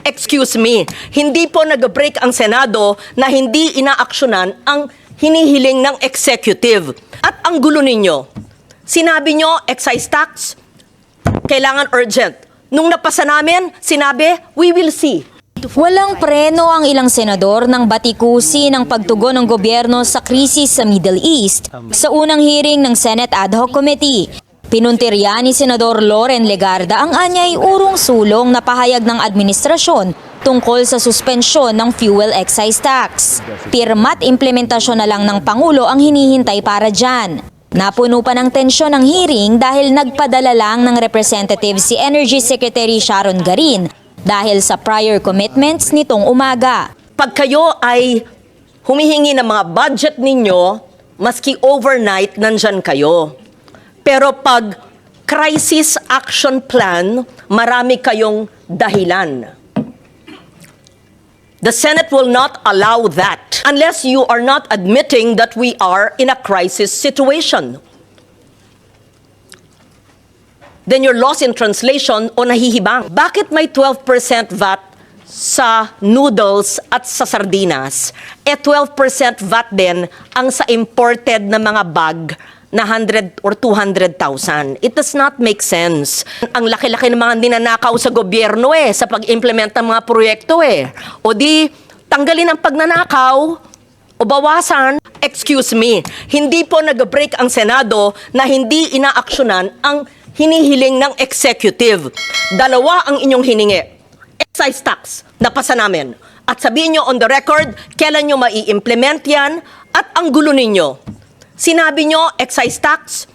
Excuse me, hindi po nag-break ang Senado na hindi inaaksyonan ang hinihiling ng executive. At ang gulo ninyo, sinabi nyo excise tax, kailangan urgent. Nung napasa namin, sinabi, we will see. Walang preno ang ilang senador ng batikusi ng pagtugon ng gobyerno sa krisis sa Middle East sa unang hearing ng Senate Ad Hoc Committee. Pinuntirya ni Senador Loren Legarda ang anyay urong sulong na pahayag ng administrasyon tungkol sa suspensyon ng fuel excise tax. Pirma't implementasyon na lang ng Pangulo ang hinihintay para dyan. Napuno pa ng tensyon ang hearing dahil nagpadala lang ng representative si Energy Secretary Sharon Garin dahil sa prior commitments nitong umaga. Pag kayo ay humihingi ng mga budget ninyo, maski overnight, nandyan kayo. Pero pag crisis action plan, marami kayong dahilan. The Senate will not allow that unless you are not admitting that we are in a crisis situation. Then you're lost in translation o nahihibang. Bakit may 12% VAT sa noodles at sa sardinas? 12% VAT din ang sa imported na mga bag na 100 or 200,000. It does not make sense. Ang laki-laki ng mga ninanakaw sa gobyerno sa pag-implement ng mga proyekto O di, tanggalin ang pagnanakaw o bawasan. Excuse me, hindi po nag-break ang Senado na hindi inaaksyonan ang hinihiling ng executive. Dalawa ang inyong hiningi. Excise tax, napasa namin. At sabihin nyo on the record, kailan nyo mai-implement yan at ang gulo ninyo. Sinabi nyo, excise tax,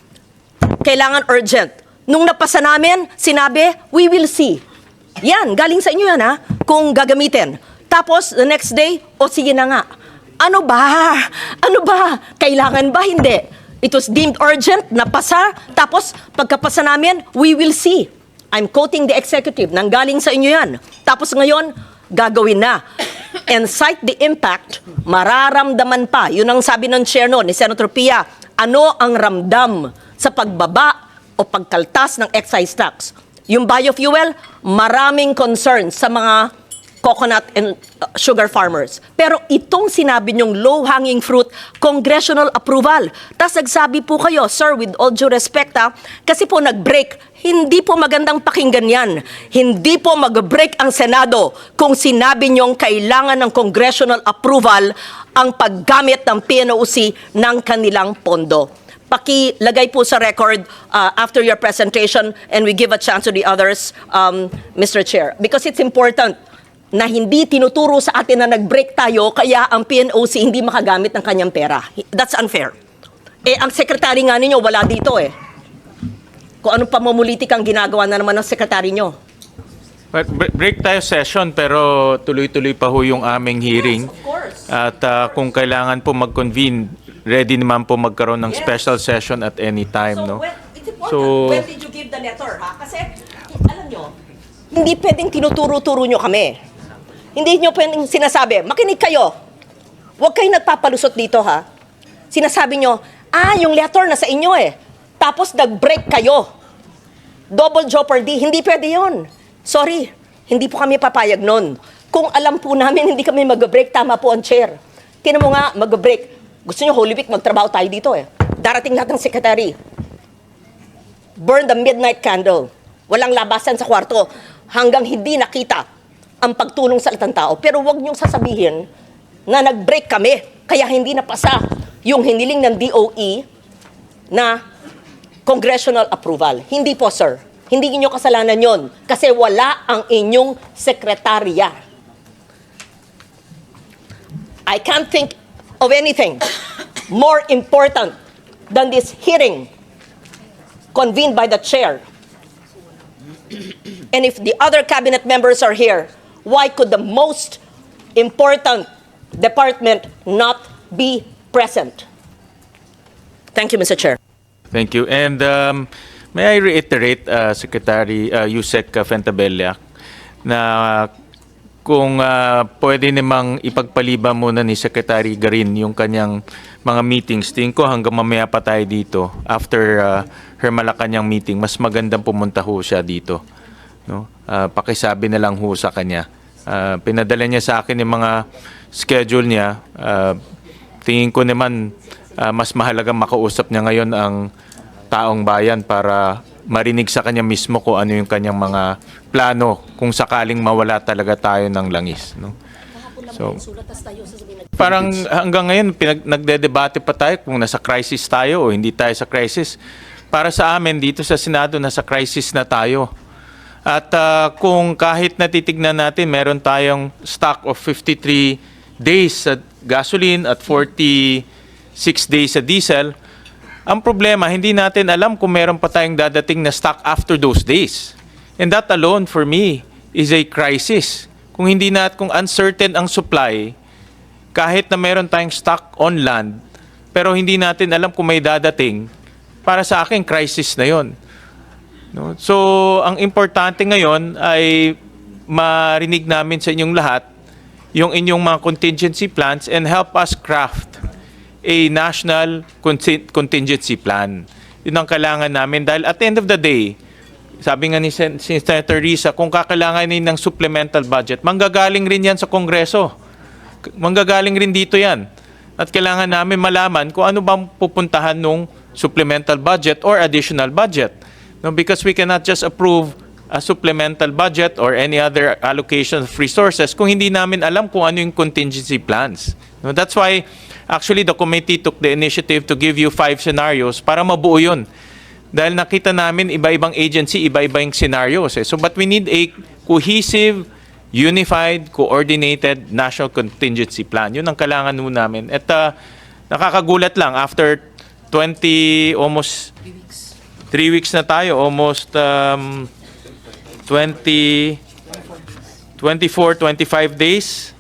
kailangan urgent. Nung napasa namin, sinabi, we will see. Yan, galing sa inyo yan kung gagamitin. Tapos, the next day, sige na nga. Ano ba? Ano ba? Kailangan ba? Hindi. It was deemed urgent, napasa, tapos pagkapasa namin, we will see. I'm quoting the executive, nanggaling sa inyo yan. Tapos ngayon, gagawin na. And cite the impact, mararamdaman pa. Yun ang sabi ng chair no, ni Senator Pia, ano ang ramdam sa pagbaba o pagkaltas ng excise tax? Yung biofuel, maraming concerns sa mga coconut and sugar farmers. Pero itong sinabi niyong low-hanging fruit, congressional approval. Tapos nagsabi po kayo, sir, with all due respect kasi po nag-break. Hindi po magandang pakinggan yan. Hindi po mag-break ang Senado kung sinabi niyong kailangan ng congressional approval ang paggamit ng PNOC ng kanilang pondo. Pakilagay po sa record after your presentation and we give a chance to the others, Mr. Chair. Because it's important na hindi tinuturo sa atin na nag-break tayo kaya ang PNOC hindi makagamit ng kanyang pera. That's unfair. Ang sekretary nga ninyo wala dito Kung anong pamumulitik ang ginagawa na naman ng sekretary nyo. But break tayo session pero tuloy-tuloy pa ho yung aming hearing. Yes, of course. At kung kailangan po mag-convene, ready naman po magkaroon ng special session at any time. So, no? it's important. When did you give the letter? Kasi, alam nyo, hindi pwedeng tinuturo-turo nyo kami. Hindi nyo pwedeng sinasabi, makinig kayo. Huwag kayo nagpapalusot dito Sinasabi nyo, yung letter na sa inyo Tapos nag-break kayo. Double jeopardy, hindi pwede yun. Sorry, hindi po kami papayag nun. Kung alam po namin hindi kami mag-break, tama po ang chair. Tinan mo nga, mag-break. Gusto nyo Holy Week, magtrabaho tayo dito Darating lahat ng secretary. Burn the midnight candle. Walang labasan sa kwarto hanggang hindi nakita ang pagtulong sa latang tao. Pero wag niyong sasabihin na nag-break kami, kaya hindi napasa yung hiniling ng DOE na congressional approval. Hindi po, sir. Hindi niyo kasalanan yon kasi wala ang inyong sekretarya. I can't think of anything more important than this hearing convened by the chair. And if the other cabinet members are here, why could the most important department not be present? Thank you, Mr. Chair. Thank you. And may I reiterate, Secretary Yusek Fentabella, na kung pwede namang ipagpaliban muna ni Secretary Garin yung kanyang mga meetings. Tingin ko hanggang mamaya pa tayo dito. After her Malacanang meeting, mas magandang pumunta ho siya dito. No? Pakisabi na lang ho sa kanya. Pinadala niya sa akin yung mga schedule niya. Tingin ko naman mas mahalagang makausap niya ngayon ang taong bayan para marinig sa kanya mismo kung ano yung kanyang mga plano kung sakaling mawala talaga tayo ng langis. No? So, parang hanggang ngayon, nagdedebate pa tayo kung nasa crisis tayo o hindi tayo sa crisis. Para sa amin, dito sa Senado, nasa crisis na tayo. At kung kahit natitignan natin, meron tayong stock of 53 days sa gasoline at 46 days sa diesel, ang problema, hindi natin alam kung meron pa tayong dadating na stock after those days. And that alone, for me, is a crisis. Kung uncertain ang supply, kahit na meron tayong stock on land, pero hindi natin alam kung may dadating, para sa akin, crisis na yon. No? So, ang importante ngayon ay marinig namin sa inyong lahat yung inyong mga contingency plans and help us craft a national contingency plan. Yun ang kailangan namin dahil at the end of the day, sabi nga ni Senator Risa, kung kakailanganin ng supplemental budget, manggagaling rin yan sa Kongreso. Manggagaling rin dito yan. At kailangan namin malaman kung ano bang pupuntahan nung supplemental budget or additional budget. No, because we cannot just approve a supplemental budget or any other allocation of resources kung hindi namin alam kung ano yung contingency plans. No, that's why actually the committee took the initiative to give you 5 scenarios para mabuo yun. Dahil nakita namin iba-ibang agency, iba-ibang scenarios. So but we need a cohesive, unified, coordinated national contingency plan. Yun ang kailangan nun namin. At nakakagulat lang, after almost 3 weeks na tayo, almost 24, 25 days,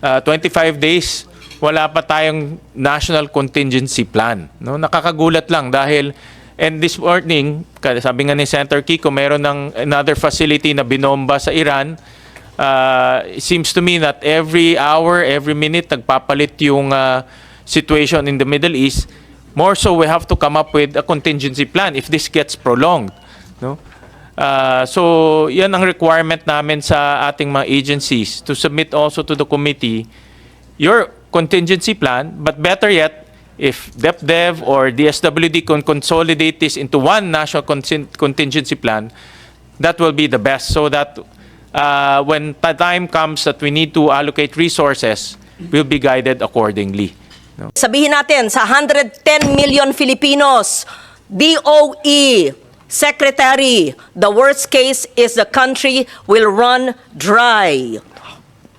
25 days, wala pa tayong national contingency plan. No? Nakakagulat lang dahil, and this morning, sabi nga ni Senator Kiko, meron ng another facility na binomba sa Iran. It seems to me that every hour, every minute, nagpapalit yung situation in the Middle East. More so, we have to come up with a contingency plan if this gets prolonged. No? So, yan ang requirement namin sa ating mga agencies to submit also to the committee your contingency plan, but better yet, if DepDev or DSWD can consolidate this into one national contingency plan, that will be the best so that when the time comes that we need to allocate resources, we'll be guided accordingly. No? Sabihin natin, sa 110 million Filipinos, DOE, Secretary, the worst case is the country will run dry.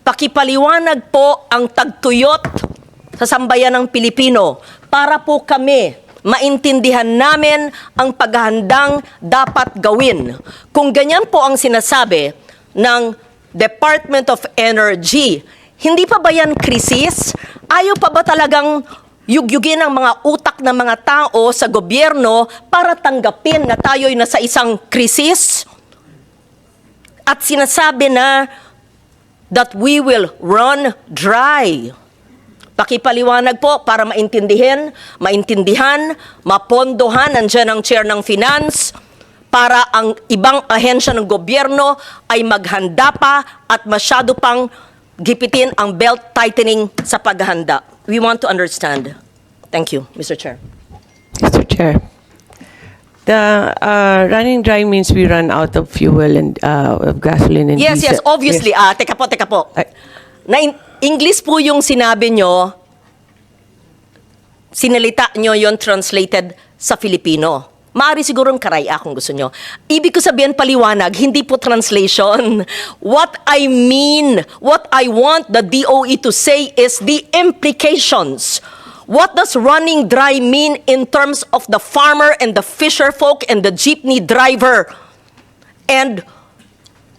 Pakipaliwanag po ang tagtuyot sa sambayan ng Pilipino para po kami maintindihan namin ang paghahandang dapat gawin. Kung ganyan po ang sinasabi ng Department of Energy, hindi pa ba yan krisis? Ayaw pa ba talagang yugyugin ang mga utak ng mga tao sa gobyerno para tanggapin na tayo'y nasa isang krisis? At sinasabi na that we will run dry. Pakipaliwanag po para maintindihan, mapondohan, nandiyan ang chair ng finance, para ang ibang ahensya ng gobyerno ay maghanda pa at masyado pang gipitin ang belt tightening sa paghahanda. We want to understand. Thank you, Mr. Chair. Mr. Chair, the running dry means we run out of fuel and of gasoline and Yes, diesel. yes, obviously. Yes. Teka po. Ay. English po yung sinabi nyo, sinalita nyo yon translated sa Filipino. Maaari sigurong karaya kung gusto nyo. Ibig ko sabihin paliwanag, hindi po translation. What I mean, what I want the DOE to say is the implications. What does running dry mean in terms of the farmer and the fisher folk and the jeepney driver and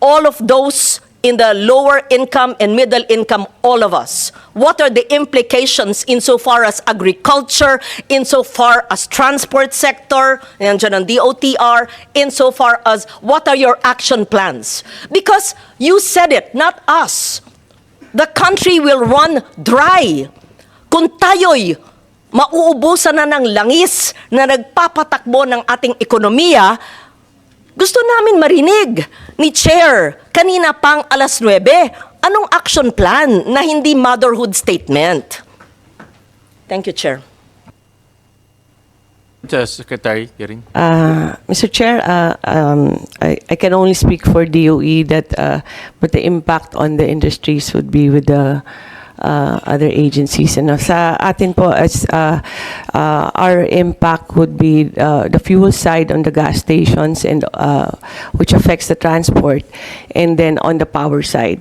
all of those in the lower income and middle income, all of us? What are the implications insofar as agriculture, insofar as transport sector, nandiyan ang DOTR, insofar as what are your action plans? Because you said it, not us. The country will run dry. Kung tayo'y mauubusan na ng langis na nagpapatakbo ng ating ekonomiya, Gusto namin marinig ni Chair kanina pang alas 9. Anong action plan na hindi motherhood statement? Thank you, Chair. Secretary Kiring. Mr. Chair, I can only speak for DOE that, but the impact on the industries would be with the other agencies. And sa atin po, as our impact would be the fuel side on the gas stations, and which affects the transport, and then on the power side.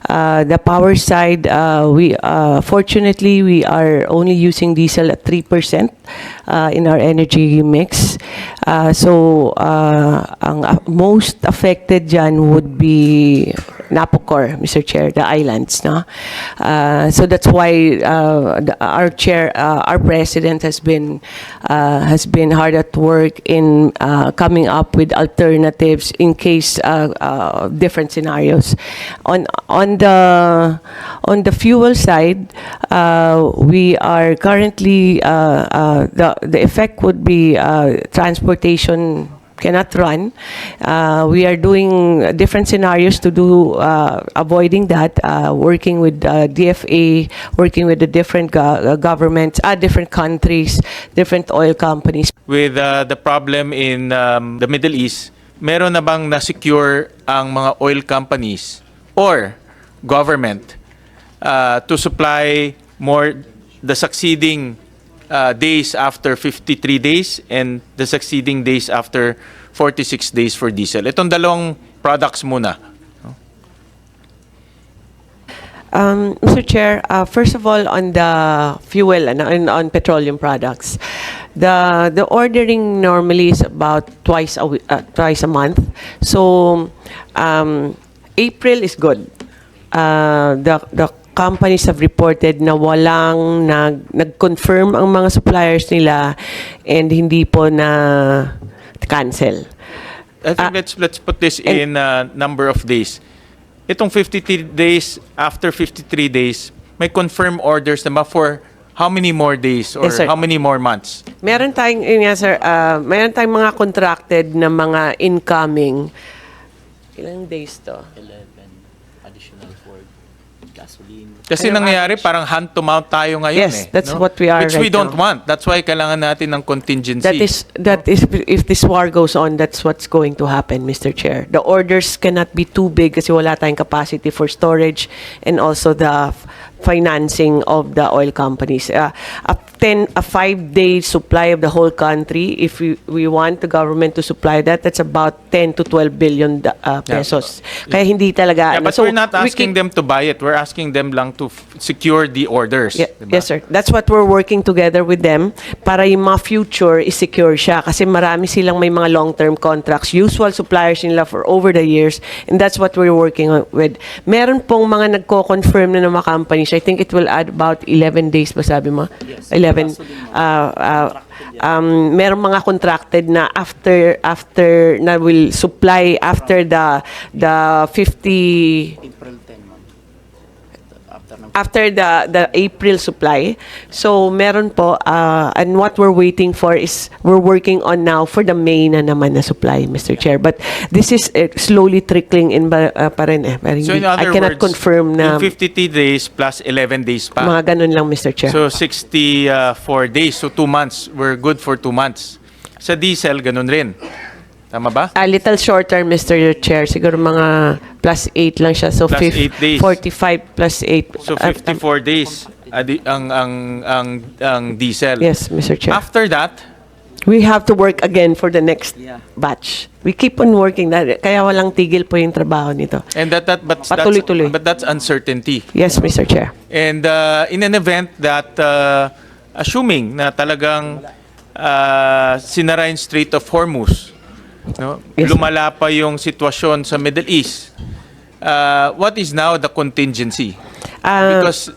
The power side, we fortunately we are only using diesel at 3% in our energy mix. So ang most affected dyan would be Napocor, Mr. Chair, the islands, no? So that's why our chair, our president has been hard at work in coming up with alternatives in case different scenarios. On the fuel side, we are currently the effect would be transportation cannot run. We are doing different scenarios to do avoiding that, working with DFA, working with the different governments, different countries, different oil companies. With the problem in the Middle East, meron na bang na-secure ang mga oil companies or government to supply more the succeeding days after 53 days and the succeeding days after 46 days for diesel? Itong dalawang products muna. Mr. Chair, first of all, on the fuel and on petroleum products, the ordering normally is about twice a month. So April is good. The companies have reported na walang nag-confirm ang mga suppliers nila and hindi po na cancel. I think let's put this in number of days. Itong 53 days, after 53 days, may confirmed orders naman for how many more days or Yes, sir. how many more months? Meron tayong, yun nga, sir, meron tayong mga contracted na mga incoming. Ilang days to? Kasi nangyayari parang hand to mouth tayo ngayon Yes, that's what we are Which we right don't now. want. That's why kailangan natin ng contingency. That is if this war goes on, that's what's going to happen, Mr. Chair. The orders cannot be too big kasi wala tayong capacity for storage and also the financing of the oil companies. A 5-day supply of the whole country, if we want the government to supply that, that's about 10 to 12 billion pesos. Kaya hindi talaga. Yeah, but So we're not we asking keep- them to buy it. We're asking them lang to secure the orders. Diba? Yes, sir. That's what we're working together with them para yung mga future is secure siya kasi marami silang may mga long-term contracts, usual suppliers nila for over the years, and that's what we're working with. Meron pong mga nagko-confirm na ng mga companies. I think it will add about 11 days ba sabi mo? Yes. 11. Meron mga contracted na after na will supply after the 50 after the April supply. So meron po and what we're waiting for is we're working on now for the May na naman na supply, Mr. Chair. But this is slowly trickling in pa rin eh. Pero So in hindi- I other cannot words, confirm na yung 53 days plus 11 days pa. mga ganun lang, Mr. Chair. So 64 days. So 2 months. We're good for 2 months. Sa diesel, ganun rin. Tama ba? A little shorter, Mr. Chair. Siguro mga plus 8 lang siya. So Plus 8 days. 45 plus 8. So 54 days ang diesel. Yes, Mr. Chair. After that, We have to work again for the next batch. We keep on working. Kaya walang tigil po yung trabaho nito. and Patuloy-tuloy. but that's uncertainty. Yes, Mr. Chair. And in an event that, assuming na talagang sinara yung Strait of Hormuz, no? Yes, lumala pa yung sitwasyon sa Middle East, what is now the contingency? Because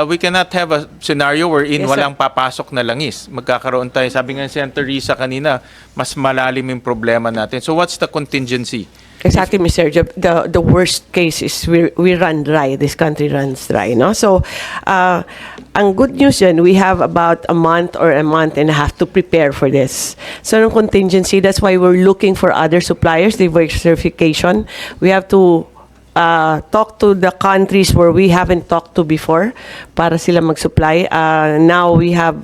we cannot have a scenario wherein Yes, sir. walang papasok na langis. Magkakaroon tayo, sabi nga ni Senator Risa kanina, mas malalim yung problema natin. So what's the contingency? Exactly, Mr. Job. The worst case is we run dry. This country runs dry, no? So, ang good news yun, we have about a month or a month and a half to prepare for this. So, ng contingency, that's why we're looking for other suppliers, diversification. We have to talk to the countries where we haven't talked to before para sila mag-supply. Now we have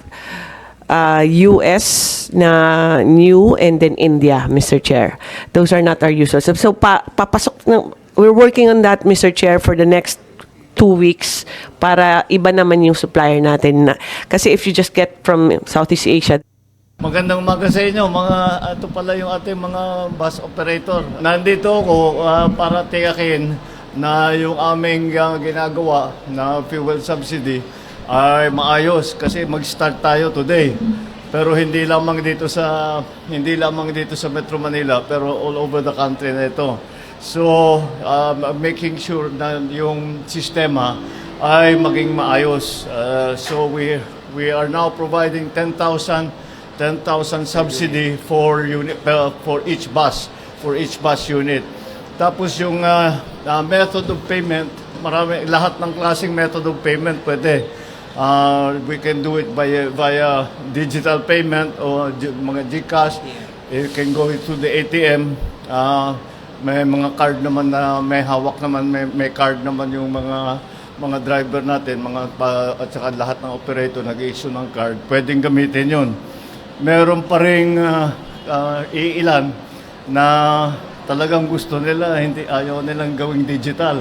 US na new and then India, Mr. Chair. Those are not our usual. So papasok na, we're working on that, Mr. Chair, for the next 2 weeks para iba naman yung supplier natin. Kasi if you just get from Southeast Asia, Magandang umaga sa inyo, ito pala yung ating mga bus operator. Nandito ako para tiyakin na yung aming ginagawa na fuel subsidy ay maayos kasi mag-start tayo today. Pero hindi lamang dito sa Metro Manila, pero all over the country na ito. So, making sure na yung sistema ay maging maayos. So we are now providing 10,000 subsidy for each bus unit. Tapos yung method of payment, lahat ng klaseng method of payment pwede. We can do it via digital payment o mga GCash. You can go to the ATM. May mga card naman na may hawak naman, may card naman yung mga driver natin, at saka lahat ng operator nag-issue ng card. Pwedeng gamitin yun. Meron pa ring iilan na talagang gusto nila, ayaw nilang gawing digital.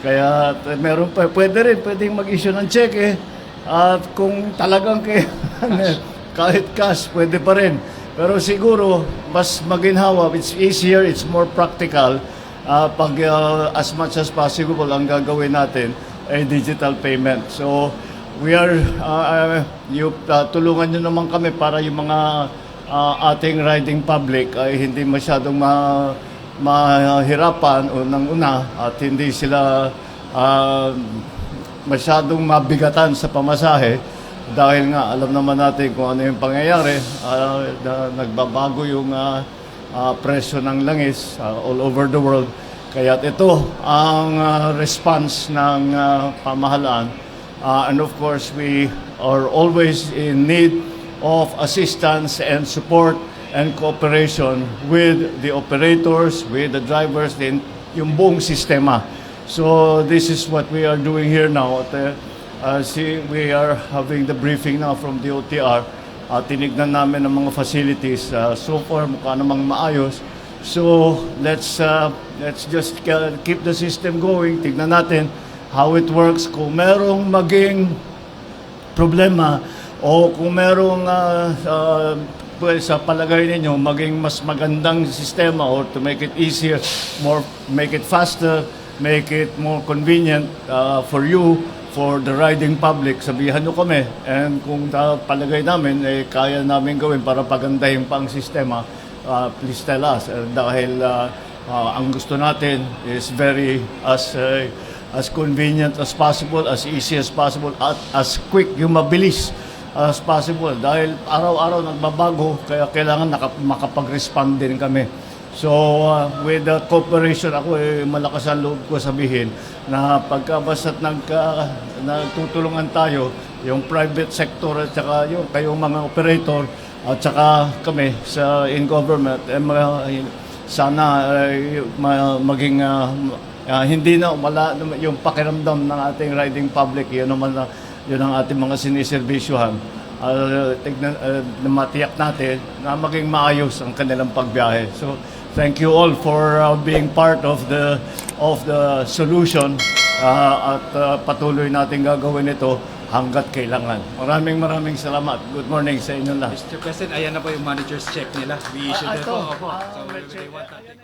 Kaya meron pa, pwedeng mag-issue ng cheque. At kung talagang kahit cash, pwede pa rin. Pero siguro, mas maginhawa, it's easier, it's more practical. Pag as much as possible, ang gagawin natin ay digital payment. So, we are, tulungan nyo naman kami para yung mga ating riding public ay hindi masyadong mahirapan unang-una at hindi sila masyadong mabigatan sa pamasahe dahil nga alam naman natin kung ano yung pangyayari, nagbabago yung presyo ng langis all over the world. Kaya ito ang response ng pamahalaan. And of course, we are always in need of assistance and support and cooperation with the operators, with the drivers, yung buong sistema. So this is what we are doing here now. We are having the briefing now from the OTR. Tinignan namin ang mga facilities. So far, mukha namang maayos. So let's just keep the system going. Tignan natin how it works. Kung merong maging problema o kung merong sa palagay ninyo maging mas magandang sistema or to make it easier, make it faster, make it more convenient for you, for the riding public, sabihan nyo kami. And kung palagay namin, kaya namin gawin para pagandahin pa ang sistema, please tell us. Dahil ang gusto natin is as convenient as possible, as easy as possible, at as quick, yung mabilis as possible. Dahil araw-araw nagbabago, kaya kailangan makapag-respond din kami. So, with the cooperation, ako malakas ang loob ko sabihin na pagka basta't nagtutulungan tayo, yung private sector at saka yung kayong mga operator at saka kami in government, sana maging hindi na wala yung pakiramdam ng ating riding public. Yun ang ating mga siniservisyohan. Matiyak natin na maging maayos ang kanilang pagbiyahe. So thank you all for being part of the solution at patuloy natin gagawin ito hanggat kailangan. Maraming salamat. Good morning sa inyo lahat. Mr. President, ayan na po yung manager's check nila. We issued it po. So, they want that.